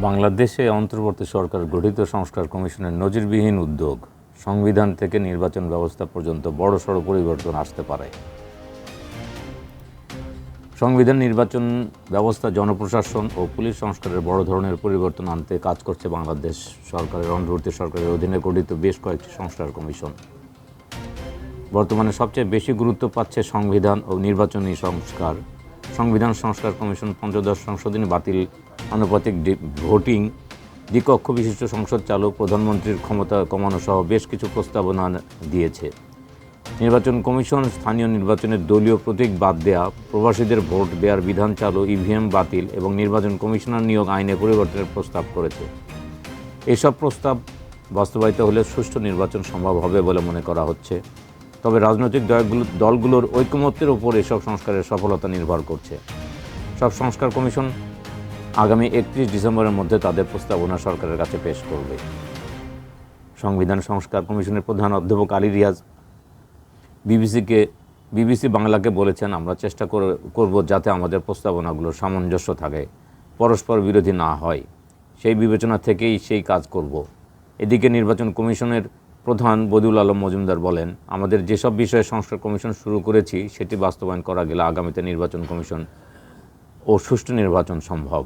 বাংলাদেশে অন্তর্বর্তী সরকার গঠিত সংস্কার কমিশনের নজিরবিহীন উদ্যোগ সংবিধান থেকে নির্বাচন ব্যবস্থা পর্যন্ত বড়সড় পরিবর্তন আসতে পারে। সংবিধান, নির্বাচন ব্যবস্থা, জনপ্রশাসন ও পুলিশ সংস্কারের বড় ধরনের পরিবর্তন আনতে কাজ করছে বাংলাদেশ সরকারের অন্তর্বর্তী সরকারের অধীনে গঠিত বেশ কয়েকটি সংস্কার কমিশন। বর্তমানে সবচেয়ে বেশি গুরুত্ব পাচ্ছে সংবিধান ও নির্বাচনী সংস্কার। সংবিধান সংস্কার কমিশন পঞ্চদশ সংশোধনী বাতিল, আনুপাতিক ভোটিং, দ্বিকক্ষ বিশিষ্ট সংসদ চালু, প্রধানমন্ত্রীর ক্ষমতা কমানো সহ বেশ কিছু প্রস্তাবনা দিয়েছে। নির্বাচন কমিশন স্থানীয় নির্বাচনের দলীয় প্রতীক বাদ দেয়া, প্রবাসীদের ভোট দেওয়ার বিধান চালু, ইভিএম বাতিল এবং নির্বাচন কমিশনার নিয়োগ আইনে পরিবর্তনের প্রস্তাব করেছে। এসব প্রস্তাব বাস্তবায়িত হলে সুষ্ঠু নির্বাচন সম্ভব হবে বলে মনে করা হচ্ছে। তবে রাজনৈতিক দলগুলোর ঐকমত্যের উপর এসব সংস্কারের সফলতা নির্ভর করছে। সব সংস্কার কমিশন আগামী 31 ডিসেম্বরের মধ্যে তাদের প্রস্তাবনা সরকারের কাছে পেশ করবে। সংবিধান সংস্কার কমিশনের প্রধান অধ্যাপক আলী রিয়াজ বিবিসি বাংলাকে বলেছেন, আমরা চেষ্টা করব যাতে আমাদের প্রস্তাবনাগুলো সামঞ্জস্য থাকে, পরস্পর বিরোধী না হয়। সেই বিবেচনা থেকেই সেই কাজ করব। এদিকে নির্বাচন কমিশনের প্রধান বদিউল আলম মজুমদার বলেন, আমাদের যেসব বিষয়ে সংস্কার কমিশন শুরু করেছি সেটি বাস্তবায়ন করা গেলে আগামীতে নির্বাচন কমিশন ও সুষ্ঠু নির্বাচন সম্ভব।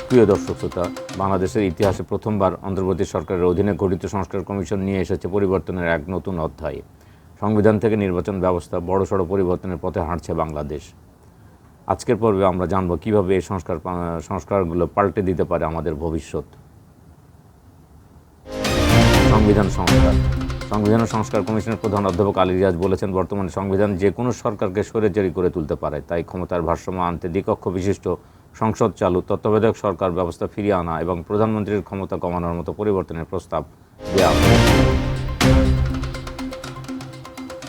প্রিয় দর্শক শ্রোতা, বাংলাদেশের ইতিহাসে প্রথমবার অন্তর্বর্তী সরকারের অধীনে গঠিত সংস্কার কমিশন নিয়ে এসেছে পরিবর্তনের এক নতুন অধ্যায়। সংবিধান থেকে নির্বাচন ব্যবস্থা বড়সড় পরিবর্তনের পথে হাঁটছে বাংলাদেশ। আজকের পর্বে আমরা জানব কীভাবে এই সংস্কারগুলো পাল্টে দিতে পারে আমাদের ভবিষ্যৎ। সংবিধান সংস্কার কমিশনের প্রধান অধ্যাপক আলী রিয়াজ বলেছেন, বর্তমানে সংবিধান যে কোনো সরকারকে স্বৈরাচারী করে তুলতে পারে। তাই ক্ষমতার ভারসাম্য আনতে দ্বিকক্ষ বিশিষ্ট সংসদ চালু, তত্ত্বাবধায়ক সরকার ব্যবস্থা ফিরিয়ে আনা এবং প্রধানমন্ত্রীর ক্ষমতা কমানোর মতো পরিবর্তনের প্রস্তাব দেওয়া হয়।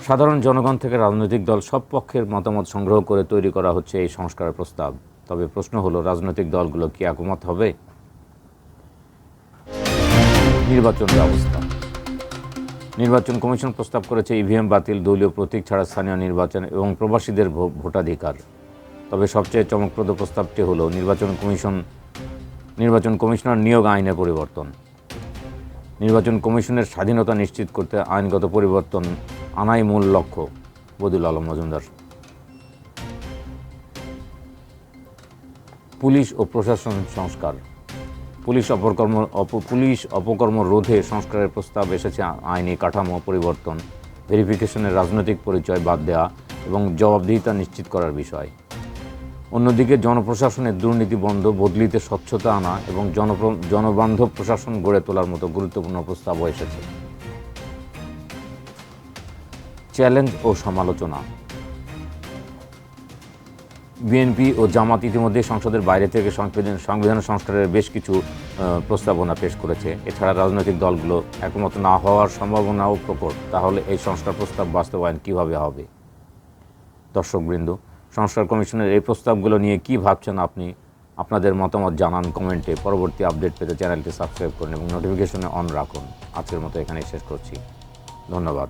সাধারণ জনগণ থেকে রাজনৈতিক দল সব পক্ষের মতামত সংগ্রহ করে তৈরি করা হচ্ছে এই সংস্কারের প্রস্তাব। তবে প্রশ্ন হলো, রাজনৈতিক দলগুলো কি একমত হবে? নির্বাচন ব্যবস্থা। নির্বাচন কমিশন প্রস্তাব করেছে ইভিএম বাতিল, দলীয় প্রতীক ছাড়া স্থানীয় নির্বাচন এবং প্রবাসীদের ভোটাধিকার। তবে সবচেয়ে চমকপ্রদ প্রস্তাবটি হলো নির্বাচন কমিশনার নিয়োগ আইনে পরিবর্তন। নির্বাচন কমিশনের স্বাধীনতা নিশ্চিত করতে আইনগত পরিবর্তন আনাই মূল লক্ষ্য, বদিউল আলম মজুমদার। পুলিশ ও প্রশাসন সংস্কার। পুলিশ অপকর্ম রোধে সংস্কারের প্রস্তাব এসেছে। আইনি কাঠামো পরিবর্তন, ভেরিফিকেশনের রাজনৈতিক পরিচয় বাদ দেওয়া এবং জবাবদিহিতা নিশ্চিত করার বিষয়। অন্যদিকে জনপ্রশাসনের দুর্নীতি বন্ধ, বদলিতে স্বচ্ছতা আনা এবং জনবান্ধব প্রশাসন গড়ে তোলার মতো গুরুত্বপূর্ণ প্রস্তাবও এসেছে। চ্যালেঞ্জ ও সমালোচনা। বিএনপি ও জামাত ইতিমধ্যে সংসদের বাইরে থেকে সংবিধান সংস্কারের বেশ কিছু প্রস্তাবনা পেশ করেছে। এছাড়া রাজনৈতিক দলগুলো একমত না হওয়ার সম্ভাবনাও প্রকট। তাহলে এই সংস্কার প্রস্তাব বাস্তবায়ন কিভাবে হবে? দর্শকবৃন্দ, সংস্কার কমিশনের এই প্রস্তাবগুলো নিয়ে কী ভাবছেন আপনি? আপনাদের মতামত জানান কমেন্টে। পরবর্তী আপডেট পেতে চ্যানেলটি সাবস্ক্রাইব করুন এবং নোটিফিকেশনে অন রাখুন। আজকের মতো এখানেই শেষ করছি। ধন্যবাদ।